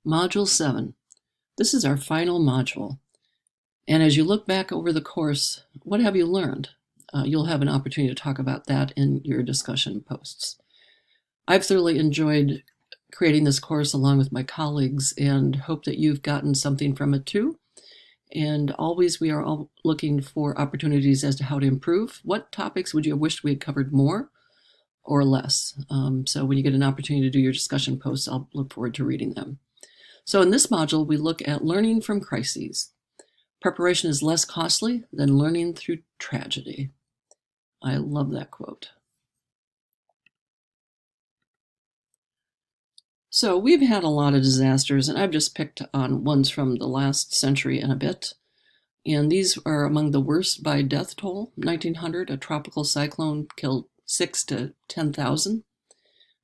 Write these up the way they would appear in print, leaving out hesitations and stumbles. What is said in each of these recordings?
Module 7. This is our final module. And as you look back over the course, what have you learned? You'll have an opportunity to talk about that in your discussion posts. I've thoroughly enjoyed creating this course along with my colleagues and hope that you've gotten something from it too. And always we are all looking for opportunities as to how to improve. What topics would you have wished we had covered more or less? So when you get an opportunity to do your discussion posts, I'll look forward to reading them. So in this module, we look at learning from crises. Preparation is less costly than learning through tragedy. I love that quote. So we've had a lot of disasters, and I've just picked on ones from the last century and a bit. And these are among the worst by death toll. 1900, a tropical cyclone killed 6,000 to 10,000.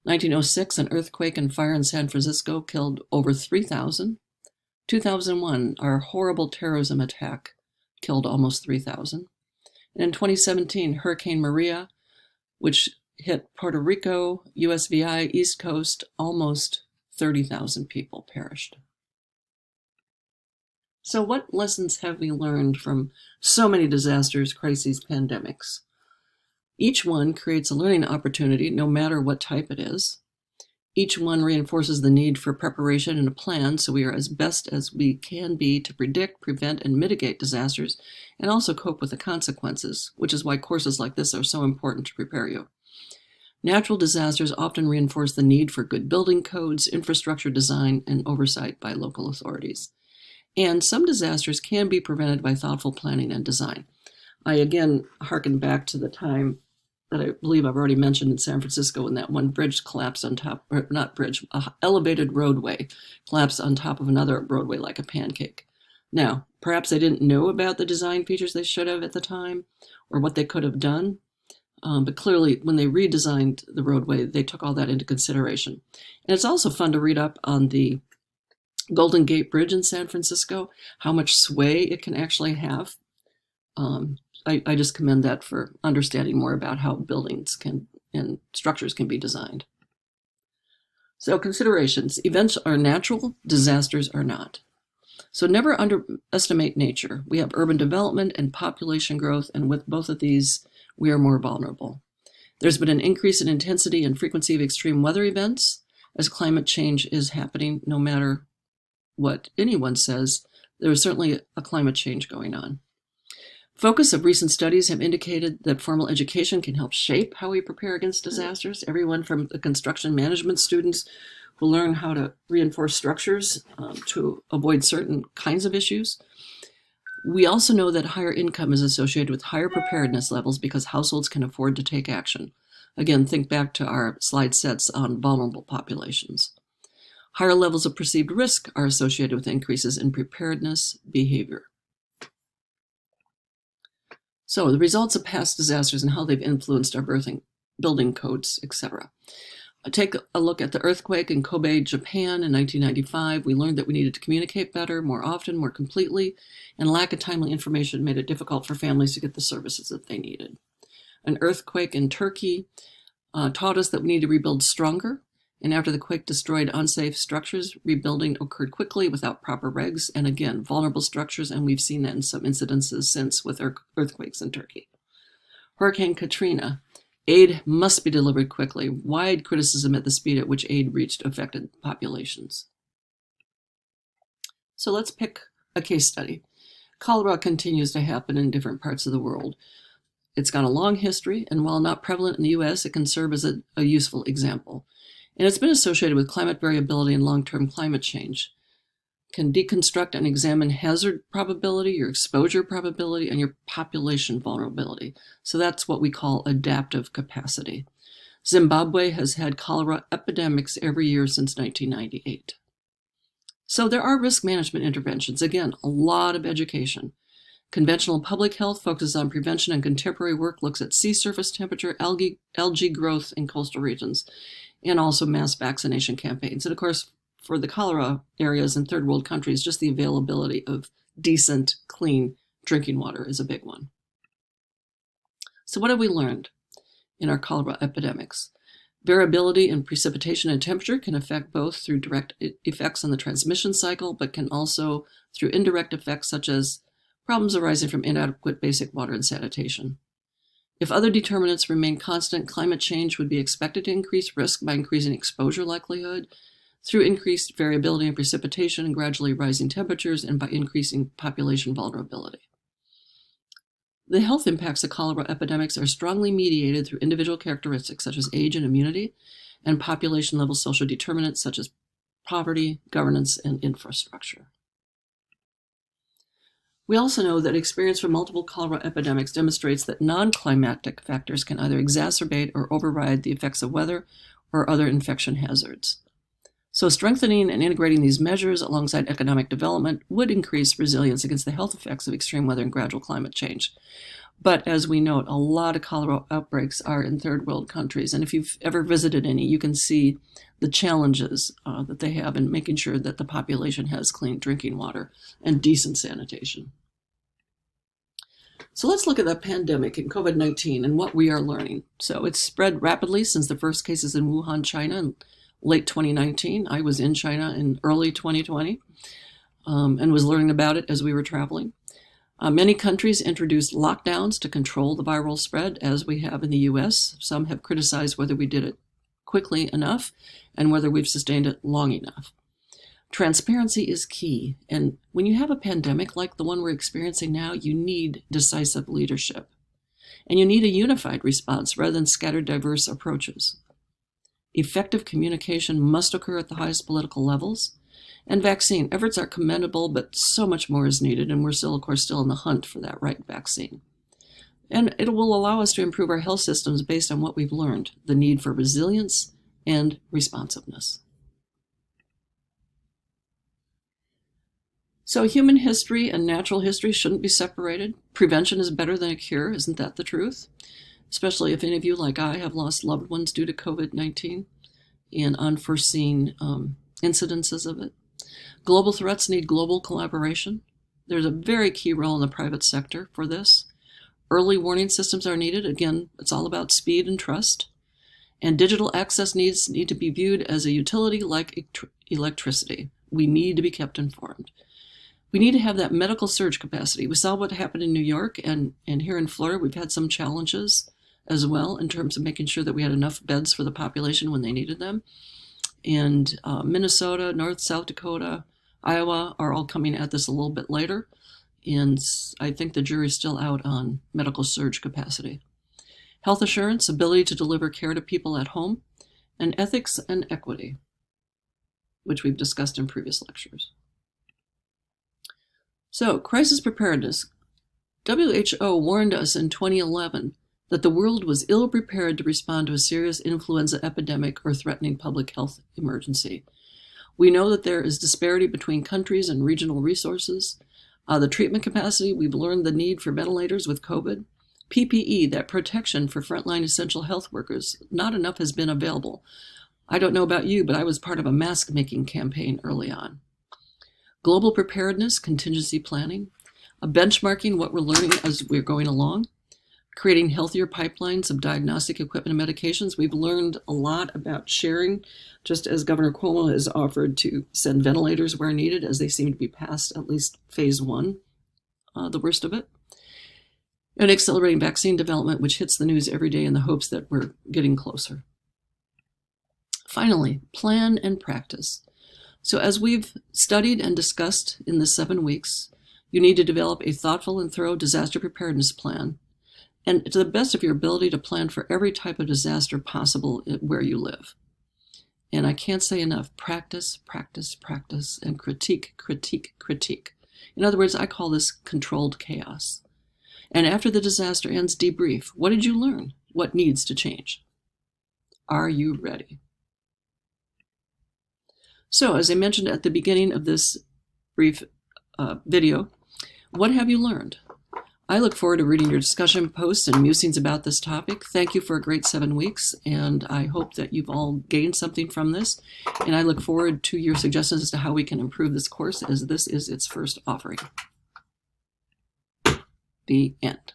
1906, an earthquake and fire in San Francisco killed over 3,000. 2001, our horrible terrorism attack killed almost 3,000. And in 2017, Hurricane Maria, which hit Puerto Rico, USVI, East Coast, almost 30,000 people perished. So what lessons have we learned from so many disasters, crises, pandemics? Each one creates a learning opportunity, no matter what type it is. Each one reinforces the need for preparation and a plan, so we are as best as we can be to predict, prevent, and mitigate disasters, and also cope with the consequences, which is why courses like this are so important to prepare you. Natural disasters often reinforce the need for good building codes, infrastructure design, and oversight by local authorities. And some disasters can be prevented by thoughtful planning and design. I again hearken back to the time that I believe I've already mentioned in San Francisco when that one bridge collapsed on top, or not bridge, an elevated roadway collapsed on top of another roadway like a pancake. Now, perhaps they didn't know about the design features they should have at the time or what they could have done, but clearly when they redesigned the roadway, they took all that into consideration. And it's also fun to read up on the Golden Gate Bridge in San Francisco, how much sway it can actually have. I just commend that for understanding more about how buildings can and structures can be designed. So considerations. Events are natural, disasters are not. So never underestimate nature. We have urban development and population growth, and with both of these, we are more vulnerable. There's been an increase in intensity and frequency of extreme weather events as climate change is happening. No matter what anyone says, there is certainly a climate change going on. Focus of recent studies have indicated that formal education can help shape how we prepare against disasters. Everyone from the construction management students who learn how to reinforce structures to avoid certain kinds of issues. We also know that higher income is associated with higher preparedness levels because households can afford to take action. Again, think back to our slide sets on vulnerable populations. Higher levels of perceived risk are associated with increases in preparedness behavior. So the results of past disasters and how they've influenced our building codes, etc. Take a look at the earthquake in Kobe, Japan in 1995. We learned that we needed to communicate better, more often, more completely, and lack of timely information made it difficult for families to get the services that they needed. An earthquake in Turkey taught us that we need to rebuild stronger, and after the quake destroyed unsafe structures, rebuilding occurred quickly without proper regs, and again, vulnerable structures, and we've seen that in some incidences since with earthquakes in Turkey. Hurricane Katrina. Aid must be delivered quickly. Wide criticism at the speed at which aid reached affected populations. So let's pick a case study. Cholera continues to happen in different parts of the world. It's got a long history, and while not prevalent in the US, it can serve as a useful example. And it's been associated with climate variability and long-term climate change. Can deconstruct and examine hazard probability, your exposure probability, and your population vulnerability. So that's what we call adaptive capacity. Zimbabwe has had cholera epidemics every year since 1998. So there are risk management interventions. Again, a lot of education. Conventional public health focuses on prevention, and contemporary work looks at sea surface temperature, algae growth in coastal regions, and also mass vaccination campaigns. And of course, for the cholera areas in third world countries, just the availability of decent, clean drinking water is a big one. So what have we learned in our cholera epidemics? Variability in precipitation and temperature can affect both through direct effects on the transmission cycle, but can also through indirect effects such as problems arising from inadequate basic water and sanitation. If other determinants remain constant, climate change would be expected to increase risk by increasing exposure likelihood, through increased variability in precipitation and gradually rising temperatures, and by increasing population vulnerability. The health impacts of cholera epidemics are strongly mediated through individual characteristics such as age and immunity, and population-level social determinants such as poverty, governance, and infrastructure. We also know that experience from multiple cholera epidemics demonstrates that non-climatic factors can either exacerbate or override the effects of weather or other infection hazards. So strengthening and integrating these measures alongside economic development would increase resilience against the health effects of extreme weather and gradual climate change. But as we note, a lot of cholera outbreaks are in third world countries. And if you've ever visited any, you can see the challenges that they have in making sure that the population has clean drinking water and decent sanitation. So let's look at the pandemic and COVID-19 and what we are learning. So it's spread rapidly since the first cases in Wuhan, China in late 2019. I was in China in early 2020 and was learning about it as we were traveling. Many countries introduced lockdowns to control the viral spread, as we have in the US. Some have criticized whether we did it quickly enough and whether we've sustained it long enough. Transparency is key, and when you have a pandemic like the one we're experiencing now, you need decisive leadership. And you need a unified response rather than scattered, diverse approaches. Effective communication must occur at the highest political levels, and vaccine efforts are commendable, but so much more is needed, and we're still, of course, in the hunt for that right vaccine. And it will allow us to improve our health systems based on what we've learned, the need for resilience and responsiveness. So human history and natural history shouldn't be separated. Prevention is better than a cure, isn't that the truth? Especially if any of you, like I, have lost loved ones due to COVID-19 and unforeseen incidences of it. Global threats need global collaboration. There's a very key role in the private sector for this. Early warning systems are needed. Again, it's all about speed and trust. And digital access needs need to be viewed as a utility like electricity. We need to be kept informed. We need to have that medical surge capacity. We saw what happened in New York, and here in Florida, we've had some challenges as well in terms of making sure that we had enough beds for the population when they needed them. And Minnesota, North, South Dakota, Iowa are all coming at this a little bit later. And I think the jury's still out on medical surge capacity. Health assurance, ability to deliver care to people at home, and ethics and equity, which we've discussed in previous lectures. So, crisis preparedness. WHO warned us in 2011 that the world was ill-prepared to respond to a serious influenza epidemic or threatening public health emergency. We know that there is disparity between countries and regional resources. The treatment capacity, we've learned the need for ventilators with COVID. PPE, that protection for frontline essential health workers, not enough has been available. I don't know about you, but I was part of a mask-making campaign early on. Global preparedness, contingency planning, benchmarking what we're learning as we're going along, creating healthier pipelines of diagnostic equipment and medications. We've learned a lot about sharing, just as Governor Cuomo has offered to send ventilators where needed, as they seem to be past at least phase 1, the worst of it. And accelerating vaccine development, which hits the news every day in the hopes that we're getting closer. Finally, plan and practice. So as we've studied and discussed in the 7 weeks, you need to develop a thoughtful and thorough disaster preparedness plan, and to the best of your ability to plan for every type of disaster possible where you live. And I can't say enough, practice, practice, practice, and critique, critique, critique. In other words, I call this controlled chaos. And after the disaster ends, debrief. What did you learn? What needs to change? Are you ready? So, as I mentioned at the beginning of this brief video, what have you learned? I look forward to reading your discussion posts and musings about this topic. Thank you for a great 7 weeks, and I hope that you've all gained something from this. And I look forward to your suggestions as to how we can improve this course, as this is its first offering. The end.